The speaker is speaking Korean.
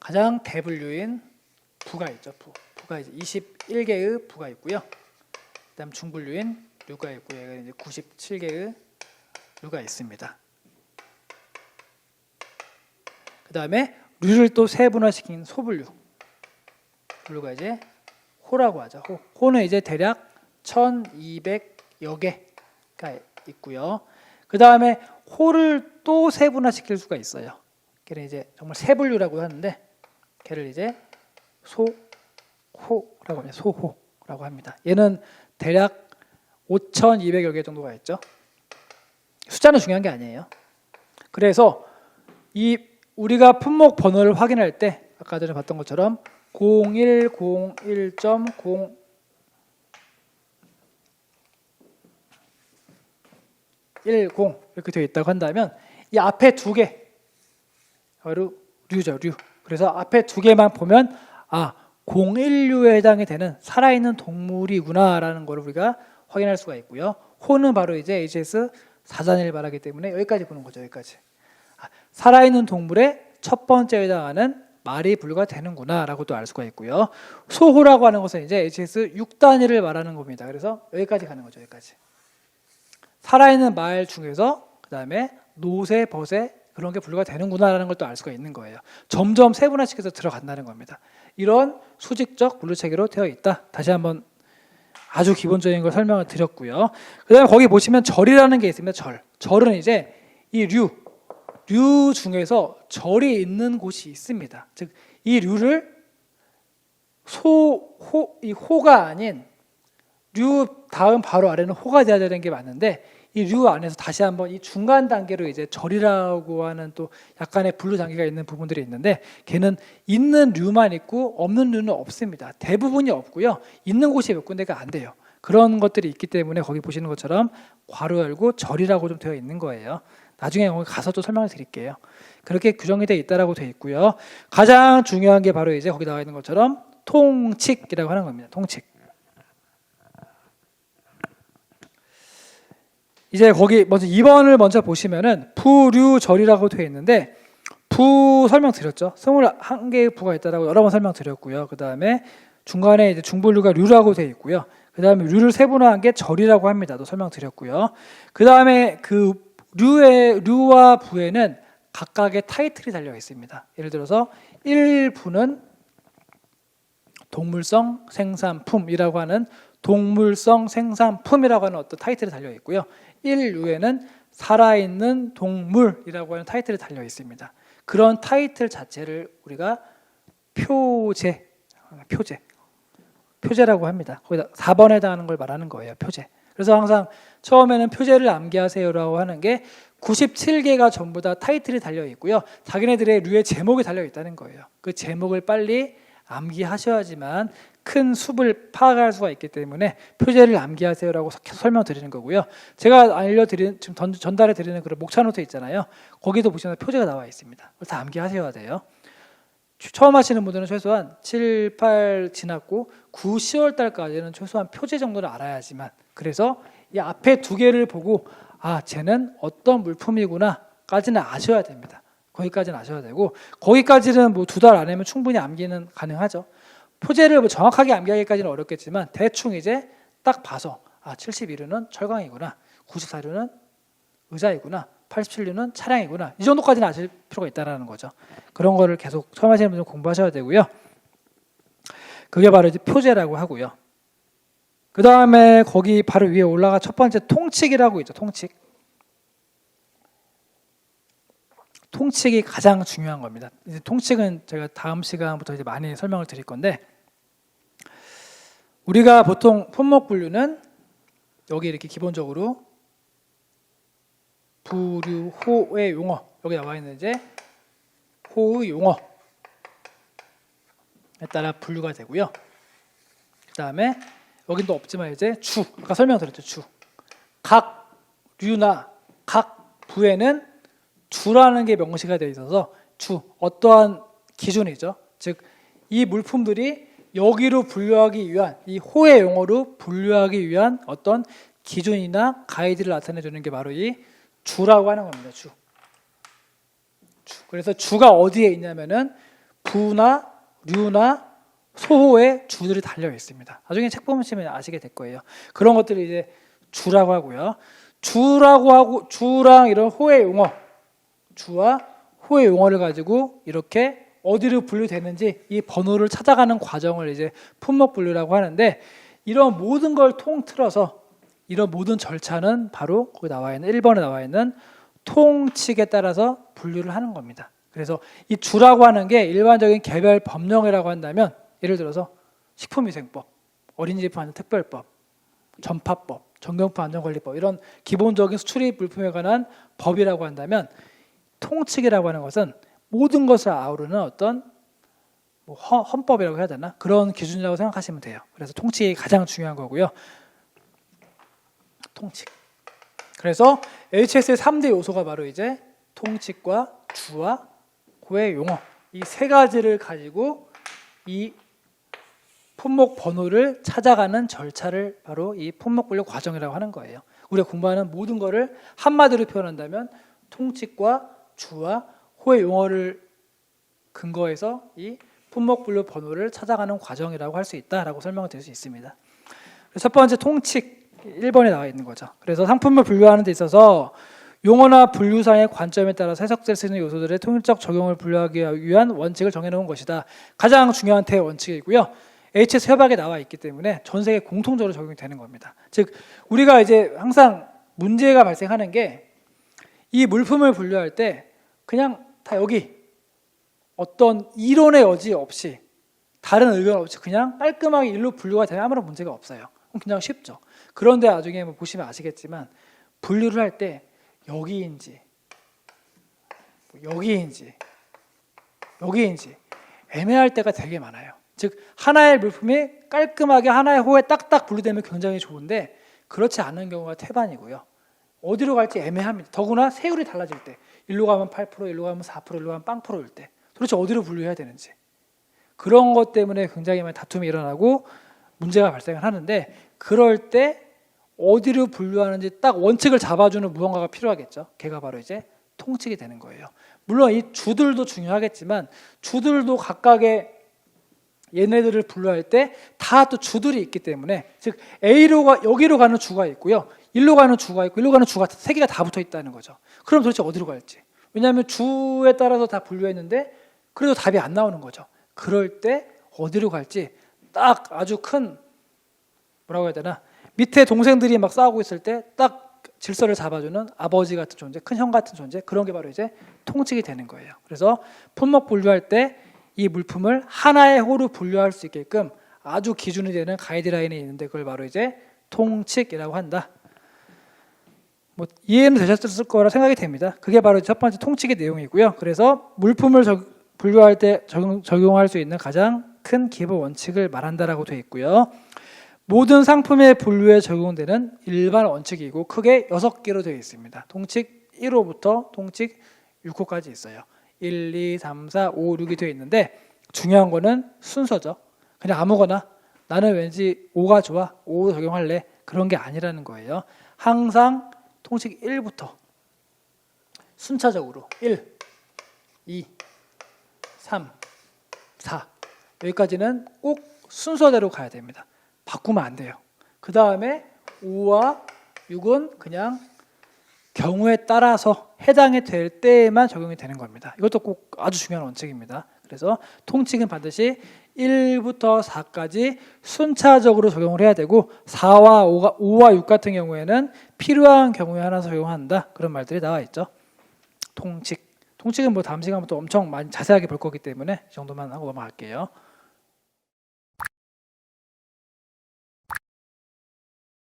가장 대분류인 부가 있죠. 부가 이제 21개의 부가 있고요. 그다음 중분류인 류가 있고요. 얘가 이제 97개의 류가 있습니다. 그다음에 류를 또 세분화시킨 소분류. 분류가 이제 호라고 하죠. 호는 이제 대략 1200여 개가 있고요. 그다음에 호를 또 세분화시킬 수가 있어요. 걔를 이제 정말 세분류라고 하는데 걔를 이제 소호라고 합니다. 소호라고 합니다. 얘는 대략 5200여 개 정도가 있죠. 숫자는 중요한 게 아니에요. 그래서 이 우리가 품목 번호를 확인할 때 아까 전에 봤던 것처럼 0101.0 10 이렇게 되어 있다고 한다면 이 앞에 두 개 바로 류죠. 류. 그래서 앞에 두 개만 보면 01류에 해당이 되는 살아있는 동물이구나 라는 걸 우리가 확인할 수가 있고요. 호는 바로 이제 HS 4단위를 말하기 때문에 여기까지 보는 거죠. 여기까지. 살아있는 동물의 첫 번째에 해당하는 말이 분류가 되는구나 라고 또 알 수가 있고요. 소호라고 하는 것은 이제 HS 6단위를 말하는 겁니다. 그래서 여기까지 가는 거죠. 여기까지. 살아있는 말 중에서 그 다음에 노새, 벗새 그런 게 분류가 되는구나라는 걸 또 알 수가 있는 거예요. 점점 세분화시켜서 들어간다는 겁니다. 이런 수직적 분류체계로 되어 있다. 다시 한번 아주 기본적인 걸 설명을 드렸고요. 그 다음에 거기 보시면 절이라는 게 있습니다. 절은 이제 이 류 중에서 절이 있는 곳이 있습니다. 즉 이 류를 이 호가 아닌 류 다음 바로 아래는 호가 돼야 되는 게 맞는데 이 류 안에서 다시 한번 이 중간 단계로 이제 절이라고 하는 또 약간의 분류 단계가 있는 부분들이 있는데 걔는 있는 류만 있고 없는 류는 없습니다. 대부분이 없고요. 있는 곳이 몇 군데가 안 돼요. 그런 것들이 있기 때문에 거기 보시는 것처럼 괄호 열고 절이라고 좀 되어 있는 거예요. 나중에 거기 가서 또 설명을 드릴게요. 그렇게 규정이 되어 있다라고 되어 있고요. 가장 중요한 게 바로 이제 거기 나와 있는 것처럼 통칙이라고 하는 겁니다. 통칙. 이제 거기 먼저 2번을 먼저 보시면은 부류절이라고 되어 있는데 부 설명 드렸죠. 21개의 부가 있다라고 여러 번 설명 드렸고요. 그 다음에 중간에 이제 중분류가 류라고 되어 있고요. 그 다음에 류를 세분화한 게 절이라고 합니다. 또 설명 드렸고요. 그 다음에 그 류와 부에는 각각의 타이틀이 달려 있습니다. 예를 들어서 1부는 동물성 생산품이라고 하는 동물성 생산품이라고 하는 어떤 타이틀이 달려 있고요. 1류에는 살아있는 동물이라고 하는 타이틀이 달려 있습니다. 그런 타이틀 자체를 우리가 표제라고 합니다. 거기다 4번에 해당하는 걸 말하는 거예요. 표제. 그래서 항상 처음에는 표제를 암기하세요라고 하는 게 97개가 전부 다 타이틀이 달려 있고요. 자기네들의 류의 제목이 달려 있다는 거예요. 그 제목을 빨리 암기하셔야지만 큰 숲을 파악할 수가 있기 때문에 표제를 암기하세요라고 설명드리는 거고요. 제가 지금 전달해 드리는 그런 목차 노트 있잖아요. 거기도 보시면 표제가 나와 있습니다. 그걸 다 암기하셔야 돼요. 처음 하시는 분들은 최소한 7, 8 지났고 9, 10월 달까지는 최소한 표제 정도는 알아야지만 그래서 이 앞에 두 개를 보고 쟤는 어떤 물품이구나 까지는 아셔야 됩니다. 거기까지는 아셔야 되고 거기까지는 뭐 2달 안에면 충분히 암기는 가능하죠. 표제를 정확하게 암기하기까지는 어렵겠지만 대충 이제 딱 봐서 71류는 철강이구나, 94류는 의자이구나, 87류는 차량이구나 이 정도까지는 아실 필요가 있다는 거죠. 그런 거를 계속 처음 하시는 분들은 공부하셔야 되고요. 그게 바로 이제 표제라고 하고요. 그 다음에 거기 바로 위에 올라가 첫 번째 통칙이라고 있죠. 통칙이 가장 중요한 겁니다. 이제 통칙은 제가 다음 시간부터 이제 많이 설명을 드릴 건데 우리가 보통 품목 분류는 여기 이렇게 기본적으로 부류, 호의 용어 여기 나와 있는 이제 호의 용어에 따라 분류가 되고요. 그 다음에 여긴 또 없지만 이제 주 아까 설명드렸죠. 주 각 류나 각 부에는 주라는 게 명시가 되어 있어서 주 어떠한 기준이죠. 즉 이 물품들이 여기로 분류하기 위한 이 호의 용어로 분류하기 위한 어떤 기준이나 가이드를 나타내 주는 게 바로 이 주라고 하는 겁니다. 그래서 주가 어디에 있냐면은 부나 류나 소호에 주들이 달려 있습니다. 나중에 책 보시면 아시게 될 거예요. 그런 것들을 이제 주라고 하고요. 주랑 이런 호의 용어, 주와 호의 용어를 가지고 이렇게 어디로 분류되는지 이 번호를 찾아가는 과정을 이제 품목 분류라고 하는데, 이런 모든 걸 통틀어서 이런 모든 절차는 바로 거기 나와 있는 1번에 나와 있는 통칙에 따라서 분류를 하는 겁니다. 그래서 이 주라고 하는 게 일반적인 개별 법령이라고 한다면, 예를 들어서 식품위생법, 어린이집품 안전특별법, 전파법, 전경품 안전관리법, 이런 기본적인 수출입 물품에 관한 법이라고 한다면, 통칙이라고 하는 것은 모든 것을 아우르는 어떤 헌법이라고 해야 되나? 그런 기준이라고 생각하시면 돼요. 그래서 통칙이 가장 중요한 거고요. 통칙. 그래서 HS의 3대 요소가 바로 이제 통칙과 주와 호의 용어, 이 세 가지를 가지고 이 품목 번호를 찾아가는 절차를 바로 이 품목 분류 과정이라고 하는 거예요. 우리가 공부하는 모든 거를 한마디로 표현한다면 통칙과 주와 호의 용어를 근거해서 이 품목 분류 번호를 찾아가는 과정이라고 할 수 있다라고 설명을 드릴 수 있습니다. 첫 번째 통칙 1번에 나와 있는 거죠. 그래서 상품을 분류하는 데 있어서 용어나 분류상의 관점에 따라서 해석될 수 있는 요소들의 통일적 적용을 분류하기 위한 원칙을 정해놓은 것이다. 가장 중요한 대원칙이고요. HS 협약에 나와 있기 때문에 전 세계 공통적으로 적용이 되는 겁니다. 즉 우리가 이제 항상 문제가 발생하는 게, 이 물품을 분류할 때 그냥 다 여기 어떤 이론의 여지 없이, 다른 의견 없이 그냥 깔끔하게 일로 분류가 되면 아무런 문제가 없어요. 그냥 쉽죠. 그런데 나중에 보시면 아시겠지만 분류를 할 때 여기인지 여기인지 애매할 때가 되게 많아요. 즉 하나의 물품이 깔끔하게 하나의 호에 딱딱 분류되면 굉장히 좋은데, 그렇지 않은 경우가 태반이고요. 어디로 갈지 애매합니다. 더구나 세율이 달라질 때, 일로 가면 8%, 일로 가면 4%, 일로 가면 0%일 때 도대체 어디로 분류해야 되는지, 그런 것 때문에 굉장히 많이 다툼이 일어나고 문제가 발생을 하는데, 그럴 때 어디로 분류하는지 딱 원칙을 잡아주는 무언가가 필요하겠죠. 걔가 바로 이제 통칙이 되는 거예요. 물론 이 주들도 중요하겠지만, 주들도 각각의 얘네들을 분류할 때 다 또 주들이 있기 때문에, 즉 여기로 가는 주가 있고요, 일로 가는 주가 있고, 일로 가는 주가 세 개가 다 붙어 있다는 거죠. 그럼 도대체 어디로 갈지, 왜냐하면 주에 따라서 다 분류했는데 그래도 답이 안 나오는 거죠. 그럴 때 어디로 갈지 딱 아주 큰, 뭐라고 해야 되나, 밑에 동생들이 막 싸우고 있을 때 딱 질서를 잡아주는 아버지 같은 존재, 큰 형 같은 존재, 그런 게 바로 이제 통칙이 되는 거예요. 그래서 품목 분류할 때 이 물품을 하나의 호로 분류할 수 있게끔 아주 기준이 되는 가이드라인이 있는데, 그걸 바로 이제 통칙이라고 한다. 이해는 되셨을 거라 생각이 됩니다. 그게 바로 첫 번째 통칙의 내용이고요. 그래서 물품을 분류할 때 적용할 수 있는 가장 큰 기본 원칙을 말한다라고 되어 있고요. 모든 상품의 분류에 적용되는 일반 원칙이고 크게 6개로 되어 있습니다. 통칙 1호부터 통칙 6호까지 있어요. 1, 2, 3, 4, 5, 6이 되어 있는데, 중요한 거는 순서죠. 그냥 아무거나 나는 왠지 5가 좋아, 5 적용할래, 그런 게 아니라는 거예요. 항상 통칙 1부터 순차적으로 1, 2, 3, 4 여기까지는 꼭 순서대로 가야 됩니다. 바꾸면 안 돼요. 그 다음에 5와 6은 그냥 경우에 따라서 해당이 될 때에만 적용이 되는 겁니다. 이것도 꼭 아주 중요한 원칙입니다. 그래서 통칙은 반드시 1부터 4까지 순차적으로 적용을 해야 되고, 5와 6 같은 경우에는 필요한 경우에 하나 적용한다, 그런 말들이 나와 있죠. 통칙은 다음 시간부터 엄청 많이 자세하게 볼 거기 때문에 이 정도만 하고 넘어갈게요.